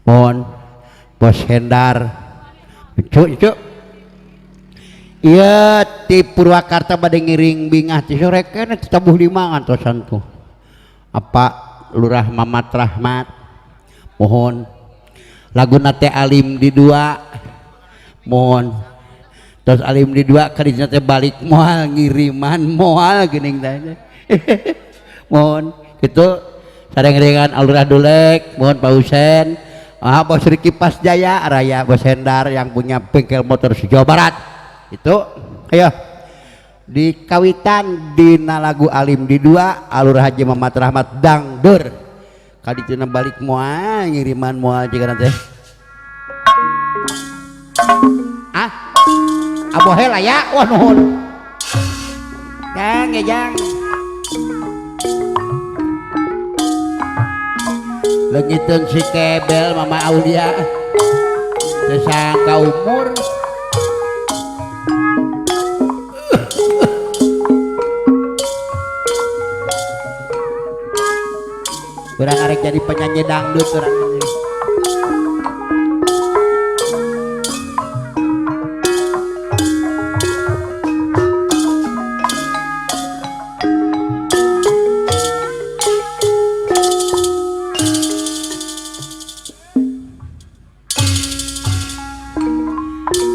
mohon Bos Hendar cuk iya di Purwakarta pada ngiring bingah ti sore kene tabuh lima ngantosan tuh apa Lurah Mamat Rahmat mohon lagu nate Alim di dua mohon terus Alim di dua kadinya teh balik moal ngiriman moal geuning teh mohon gitu sareng-rengan Alurah Dulek mohon Pak Husen Bos Riki Pas Jaya Raya Bos Hendar yang punya bengkel motor Jawa Barat itu ayo dikawitan dina lagu Alim di dua Alurah Haji Mamat Rahmat Dangdur kadituna balik moal ngiriman moal jika nanti abohel ya wah nuhun jang legitun si Kebel Mama Aulia sesangka umur kurang arek jadi penyanyi dangdut orang ini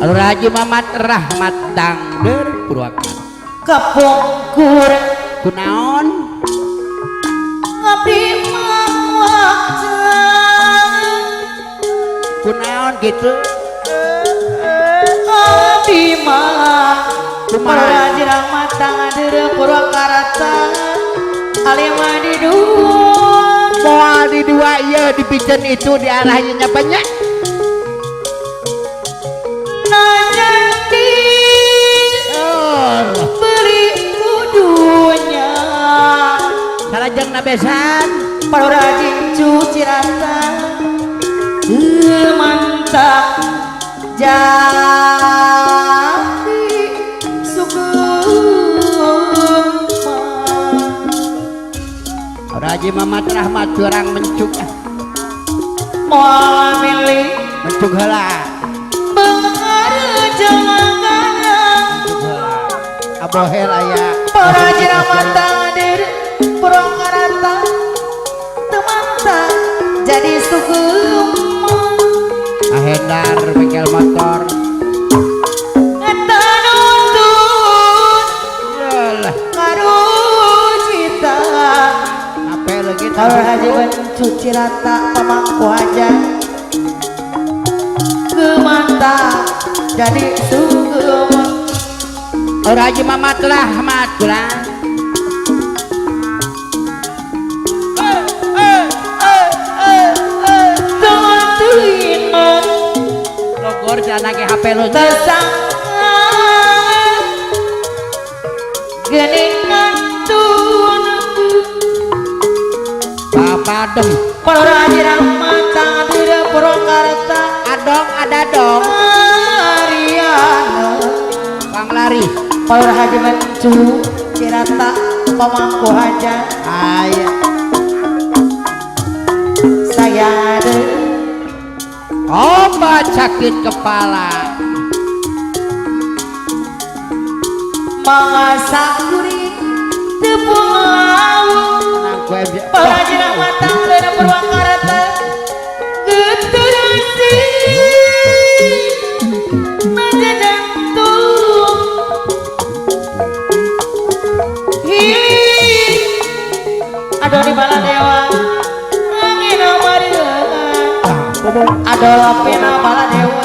Alurah Haji Mamat Rahmat Dangdur Purwakarta kapungkur kunaon ngabdi mawacan kunaon gitu ngabdi mah kumaha Haji Rahmat Dangdur Purwakarta Alim di dua moal di dua iya dipijen itu diarahinnya banyak nanti beli kudunya salajeng nabesan para rajin cuci rata mantap jadi sukma Haji Mamat Rahmat curang mencuk moal milih mencuk heula abohel aya para Rahmat Dangdur Purwakarta temanta jadi sukma Hendar bengkel motor eta nuntun yalah ngarucita apa lagi kalau Haji mencuci rata pamangku aja kemanta jadi sukma Haji Mamat Rahmat kurang logor jangan lagi HP lo geningan tun Bapak Dem para Haji Rahmat Dangdur Purwakarta adong ada dong Ariana Bang Lari para Haji mencuci rata pamangku aja aya saya ada obat sakit kepala mangasa kuring tepung lauk para Haji Rahmat Dangdur Purwakarta geterasi najantung hiling aduh di Baladewa angin amarileuan aduh pina Baladewa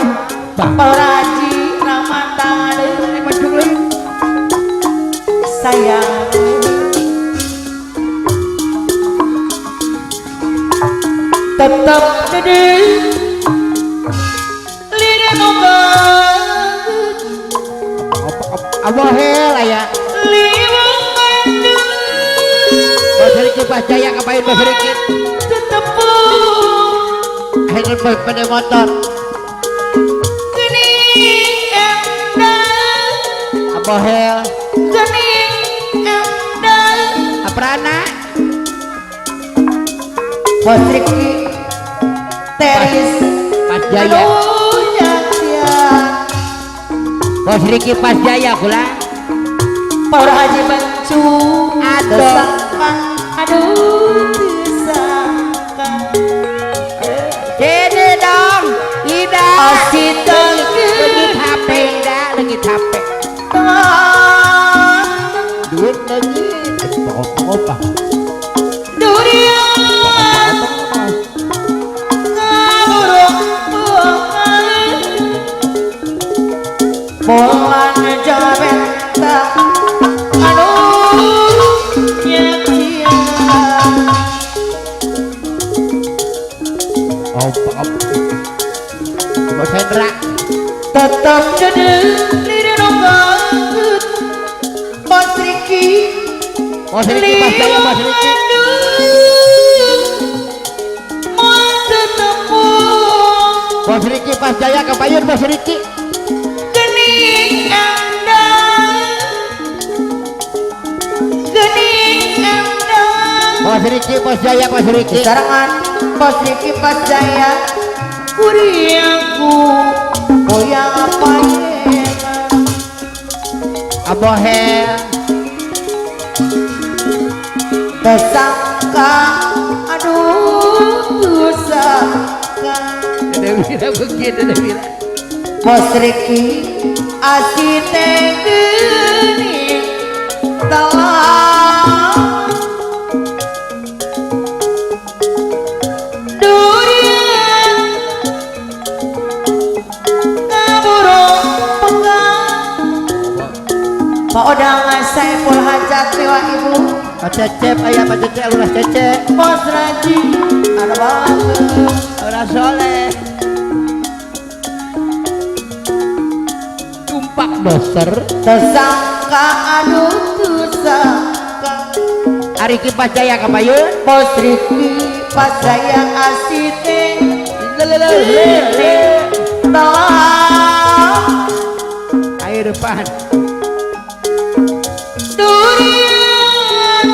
para Haji Rahmat Dangdur sayang tetap jadi lidah nonggang abohel aya liwang bandung Bos Riki Pas Jaya ngapain Bos Riki tetepung akhirnya pada motor gening endang abohel gening endang aprana Bos Riki teris Pas Jaya aduh nyaksian Bos Riki Pas Jaya kula para haji bencu Aduh. tersangka aduh tersangka sini dong Ida asita legit HP Ida legit HP duit lagi pokok-pokok pak dunia ngaburuk bukan bolan jabentang aduh nyaksian op Bos Hendra tetap jadi diri nonggut Bos Riki Bos Riki Pas Jaya Bos Riki Bos Riki Pas Jaya kepayun Bos Riki gening anda Bos Riki Pas Jaya Bos Riki serangan Bos Riki Pas Jaya kuriaku goyang apa ya Abohel tersangka aduh tersangka Dewira begitu Dewira Bos Riki asite geni talang durian ngaburuk pegang Pak Odang Saiful Hajat Dewa Ibu Pak Cecep ayah Pak Cecep Lurah Cecep Bos Raji ada banget Lurah Soleh Tumpak doser tersangka aduh tersangka Ariki Pas Jaya kepayun Bos Riki Pas Jaya asite talang air depan durian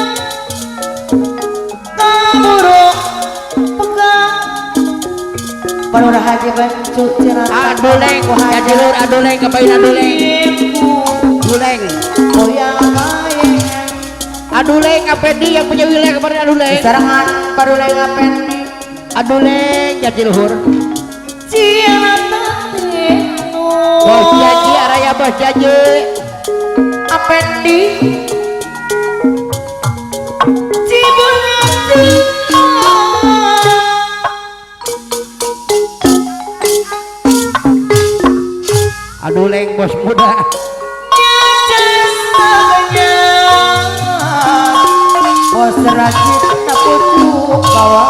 ngaburuk pegang Panura Haji Bencu aduleng jadilur aduleng kepayun aduleng aduleng goyang main aduleng Apendi yang punya wilayah kemarin aduleng serangan Paruleng Apendi aduleng jadiluhur Cianata Bos Jaji araya Bos Jaji Apendi Cibunati aduleng bos muda Bos Rajit Naputu Kawan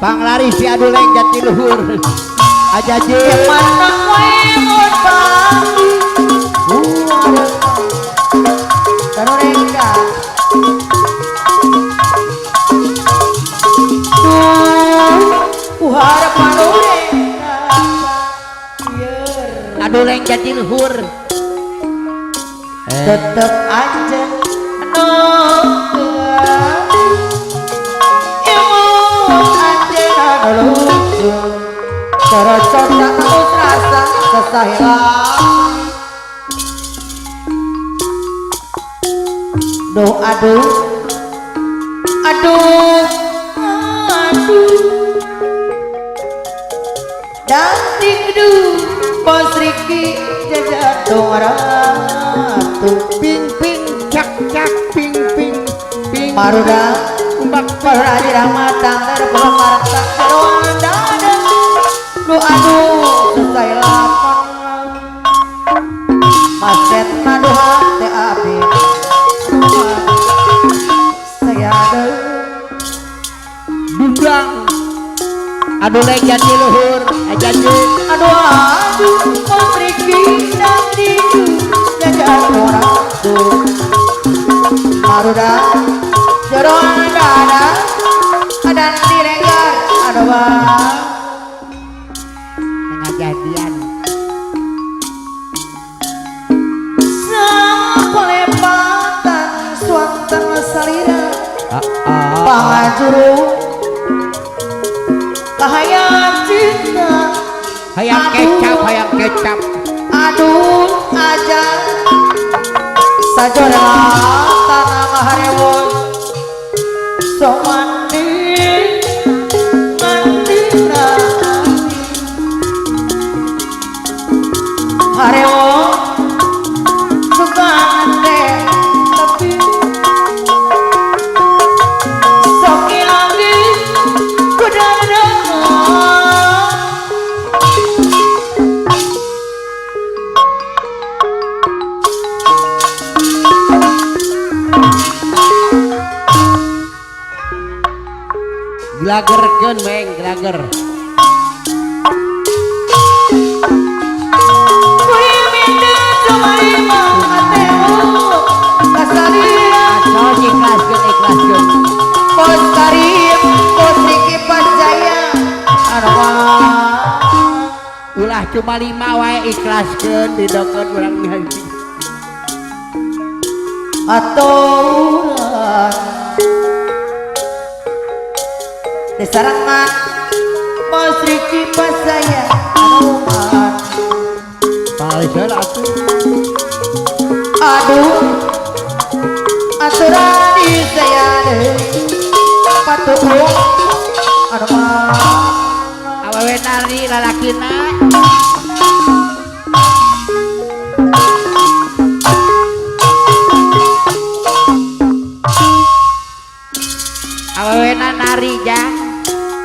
Panglari si aduleng jatiluhur ajaji mana wemon pagi Taroreka harap Taroreka aduleng jatiluhur tetep aja Terasa tak rasa sesahilang Duh aduh Aduh Aduh Dan tingdu Bos Riki jatuh ratu ping ping cak cak ping ping ping Maruda kumbak Maruda di rahmatan dari pelamaran tak doang dada Duh aduh selesai lapang Maset maduh hati abi Saya ada dundang aduleng jatiluhur ajaji Aduh aduh Bos Riki dan Dindu jatuh ratu Maruda Jeroan dada Dan direnggar Aduh bang pengajadian Sampai lepas pangajuru kahayang cinta hayang kecap aduh aja sajora tanah maharewon sok mandi harewon suka ande tapi sok lagi kudara glagerkeun meng glager ikhlaskeun Bos Karim, Bos Riki Pasjaya, ulah cuma 5 wae ikhlaskeun didokon urang ngaji aturan disarangan Bos Riki Pasjaya, paling atuh aduh aturan di saya deh patuh awewe nari lalakina awewe nari jang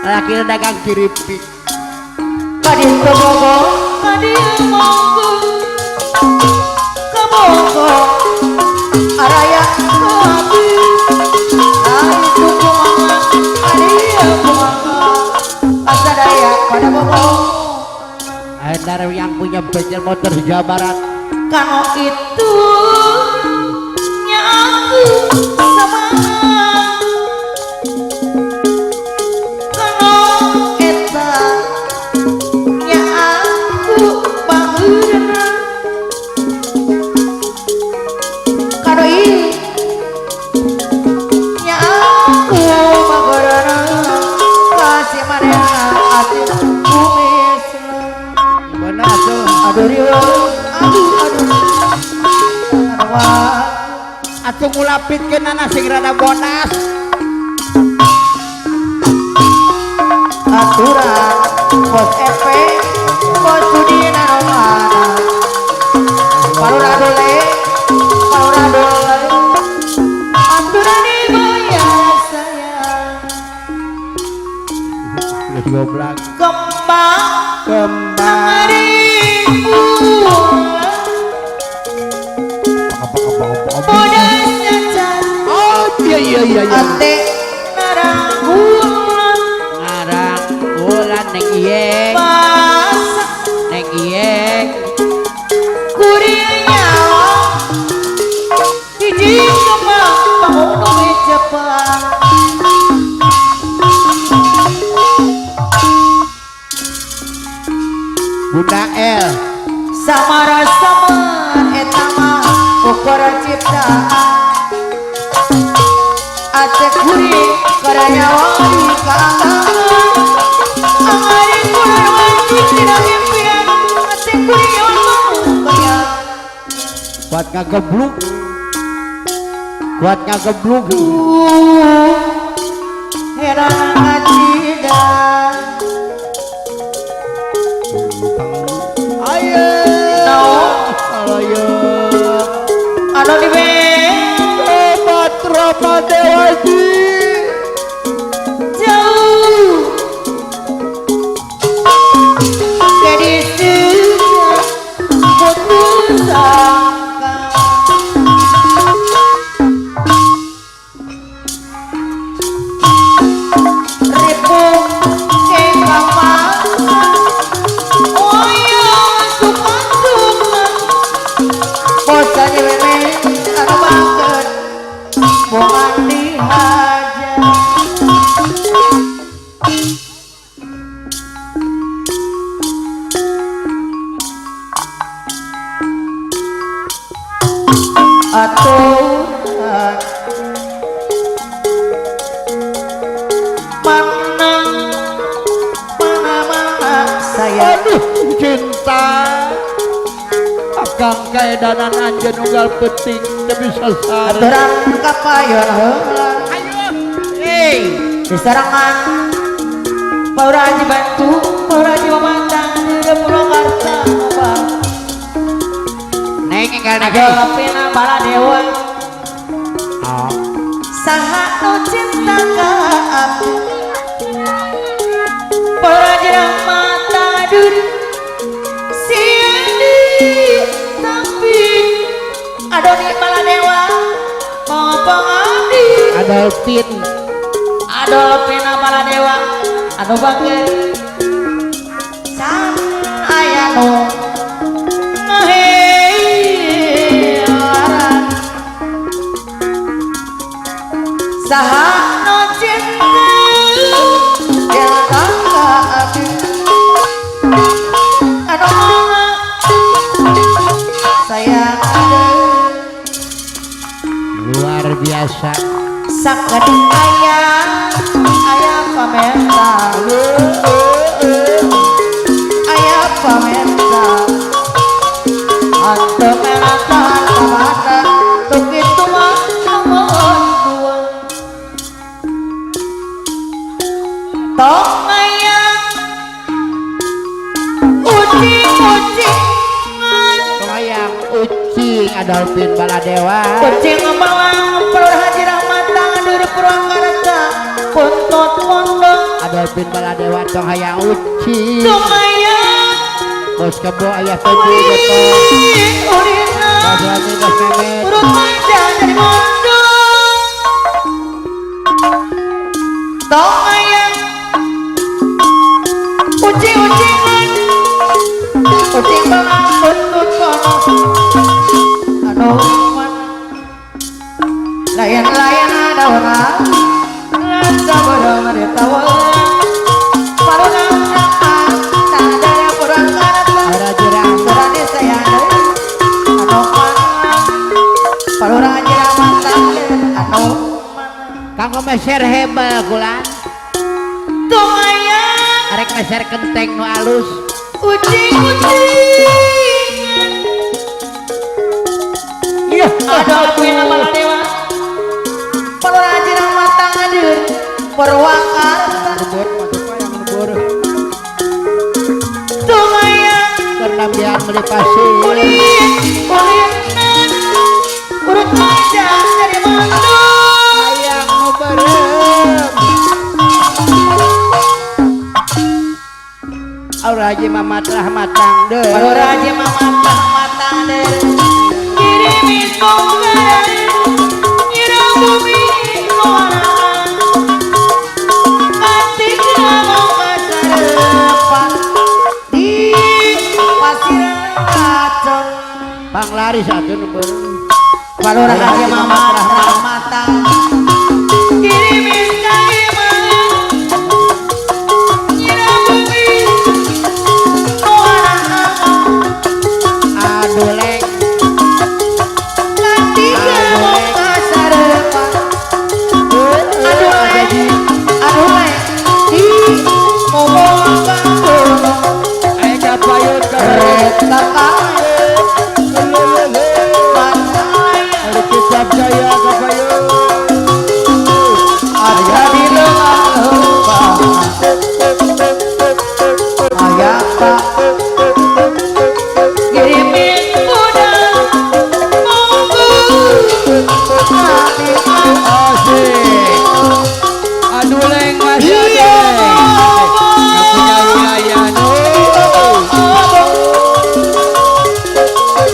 lalakina dagang kiripik kadin kebogo kadin monggo kebogo araya kopi ay suku mama adia kumanga asadaya pada bobo ada yang punya bengkel motor di Jawa Barat kano itu nyaku sama kano eta nyaku bangun kano ini nyaku magorana kasih manena hati bumi bener tuh aduh riwa aduh atuh ngulapitkeun anak sing rada bodas aturan Bos Epe Bos Sudina Romana paluradole aturan ibu ya sayang goblok kembang hari bodasnya can oh iya ate narang bulan ngarang ulan neng iyeng masak neng iyeng kurir nyawa hiji kembang bangun Jepang Bunda El sama rasaman etama ukuran ciptaan aceh kuri karyawan di keanggangan angari kurang wajib tidak impian aceh kuri yang mau kaya kuat ngagebluk heran ngajidan ayo ayo anu di Rama Dewaji jauh jadi sudah putus sangka ribu kekapang oh ya suka bosannya memang anu banget mau mandi edanan anjeun unggal penting teu bisa sare. Aturan kapayon heula. Hei, Disarangan Paura Haji Bantu, Paura Haji Mamantang di Purwakarta. naik enggal naik. Agapina Baladewa Oh, saha nu cinta ka abdi. Paura Haji Rahmata duri siadi tapi Adoni Baladewa ngopong abdi. Adolfin. Adolfina Baladewa anu bangga can aya nu ngahearan saha nu cinta cinta ka abdi anu sayang Luar biasa. sakit ayah pamenta ayah pamenta atau menatan pamata tuk itu mah nomor dua tong ayah ucing-ucingan Toyang ucing Adolfin Baladewa. ucing bawang Paura Haji Rahmata dari Purwakarta Puntut pondok Adolfin Baladewa tong hayang ucing. Sumaya Bos kebo ayah Febri Joko. Urina Bos Rani Bos Memet. Urut manja dari mondok Tong ayam ucing-ucingan ucing bawang puntut pondok anu layan-layan ada orang rasa bodoh meretawa parunang nahan tanda kurang karata Ada jerang. serani sayang anu mana parunang jirang mantap anu mana Kanggo meser hebel kulan. tung ayam Arek meser kenteng nu alus. ucing-ucingan Iya. Adolfin Baladewa parunang jirang mantap hadir Purwakarta Ngebor masuk pa yang ngebor. tung ayam Ternambian beli pasir. Ulinan urut panjang dari mandung Hayang nu bareng. Aura Haji Mamat Rahmat Tangde. Paura Haji Mamat Rahmatang deh kirimin bongkaran nyirang bumi nuanaan katik ngomong kasarepan di pasiran kacang Panglari satu nu bareng. Paura Haji Mamat Rahmatang kirimin kaiman nyirang bumi nuanaan Aduh lek. katik ngomong kasarepan aduh lek di ngomong kadono Ayo capayut kereta kaya Ada kecap jaya capayut. ada di lengan lembah ayah pak kirimin kuda monggo nanti Asik. Aduh leng masih Iya, ada. Punya wilayah nu.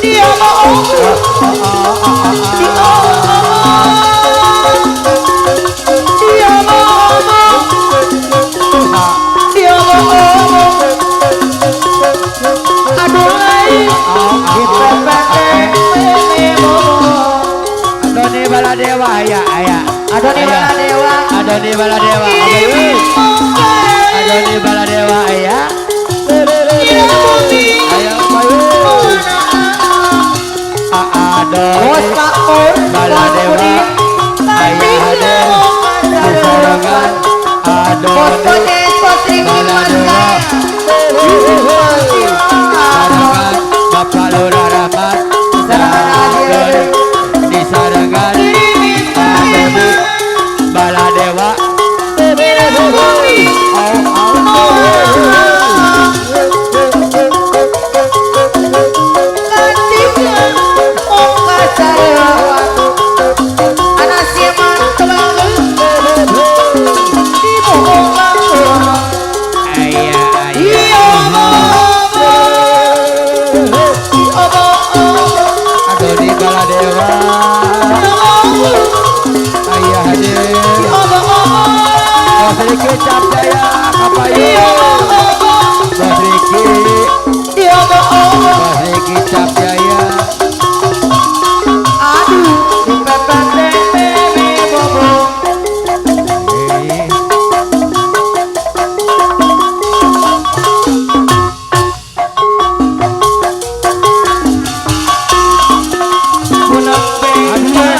dia mau dia mau dia mau aduh kita pakai Adoni Baladewa aya aya. Adoni Baladewa Adoni Baladewa. kirimin bongkaran Adoni Baladewa aya. nyirang bumi Ayo payut. Bos Adoni makmur Baladewa. Ayah ada disarangan. Bos Adoni kodes bos ringin Baladewa. masaya Sarangan Bapak Lurah Rahmat. Riki Capjaya Kapayu Iya Bos Riki Iya Bos Riki Capjaya Aduh dipepet bebe bobo Gunung Bengkali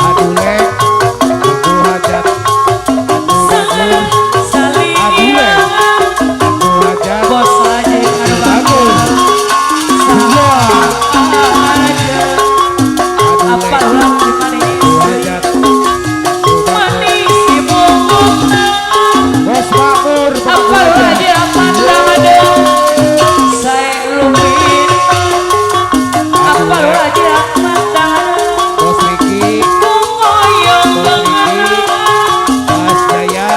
Aduh lek Aku hajat Saling Aku hajat Bos aja anu bagus Apa ulang di manis Manis di bungkukna Bos Makmur Apa lagi pandang ada Saya lupin Apa lagi pandang Bos Riki Ngoyong dengan Bos Jaya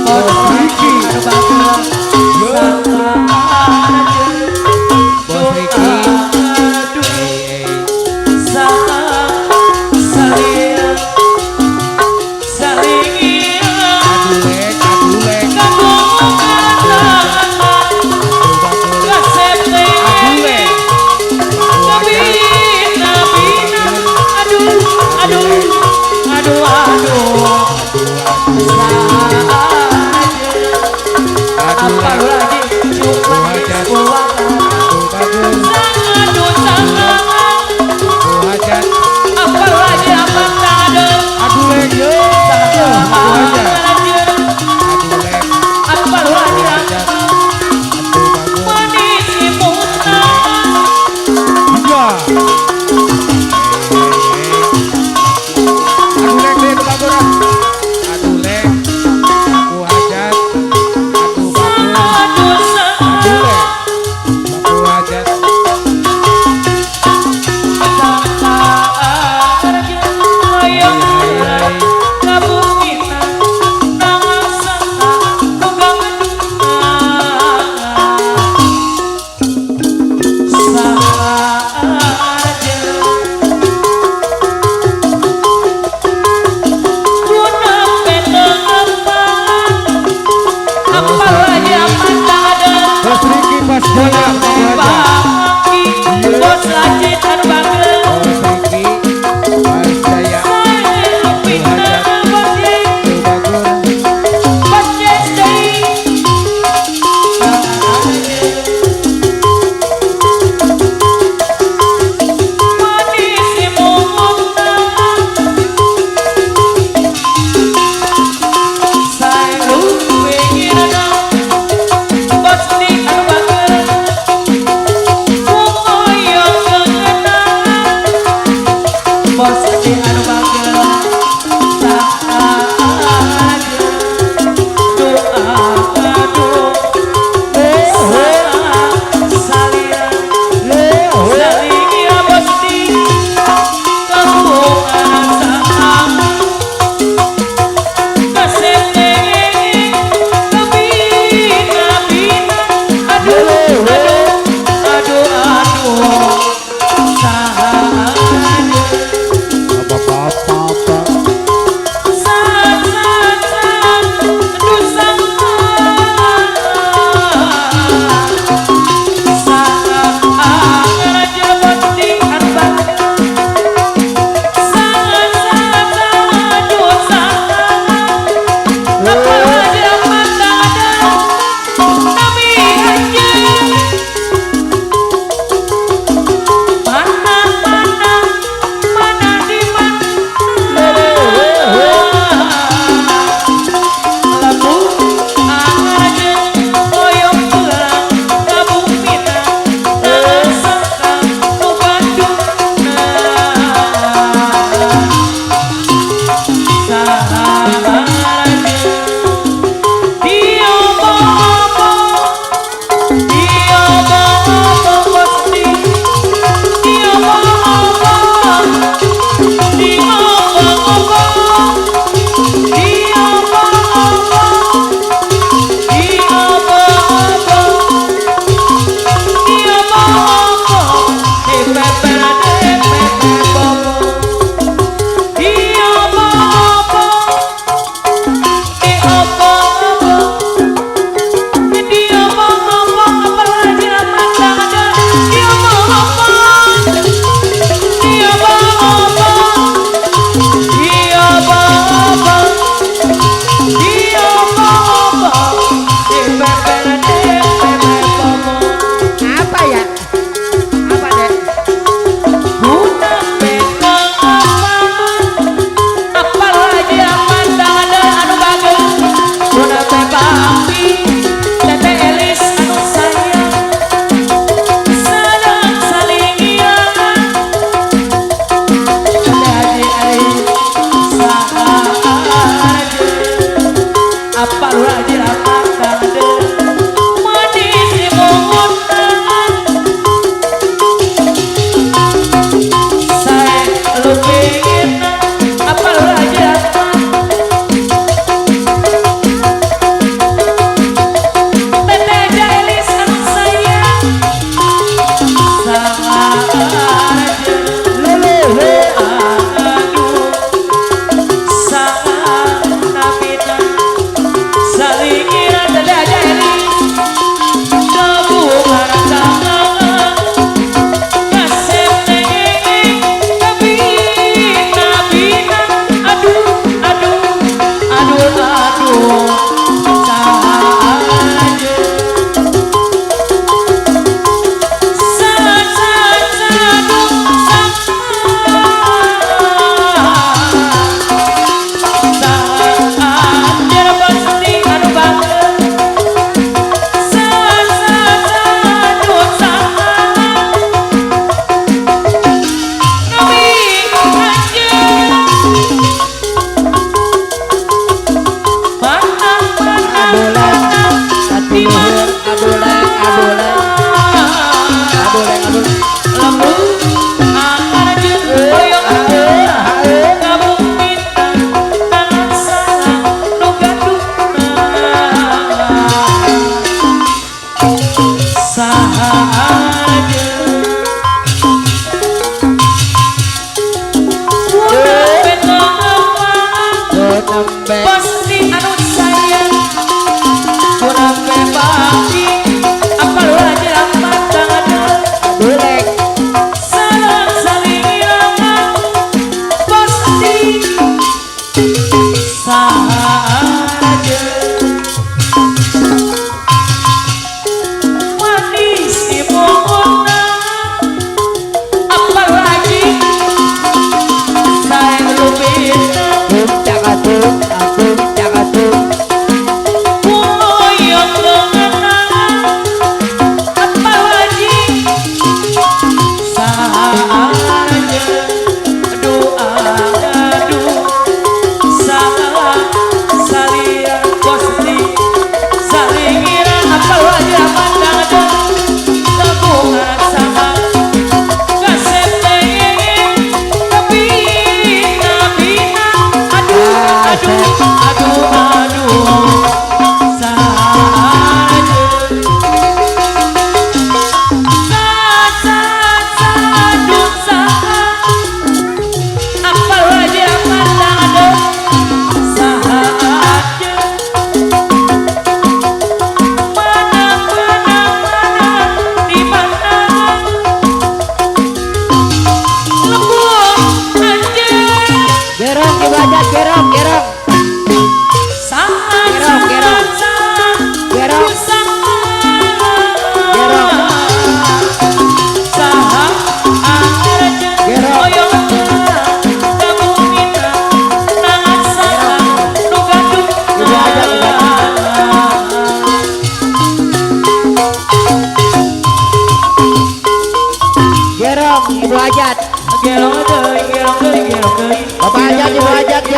Bos Riki Bagus Bos Riki Aduh lek Apa lagi cuma buat Aku hajat apa lagi apa ada Aduh lek yo Aku hajat Aduh lek apa lagi hajat Aduh bagus manis imutna Iya Aduh lek deh kebaguran Aduh lek Aku hajat Aduh bagus Aduh lek Aku hajat Bos Riki Bos Jaya Aku hajat Bos lagi terbangga Bos Riki Bos Jaya Aku hajat Aduh bagus Bos di anu bagel Apa-apa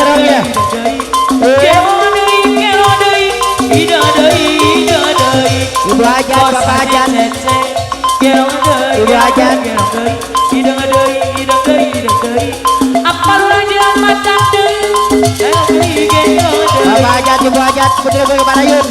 gerong ya. Ibu aja, bapak aja. Ibu aja. Bapak aja, ibu aja, putri gue Barayun.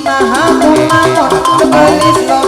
Nah, aku mau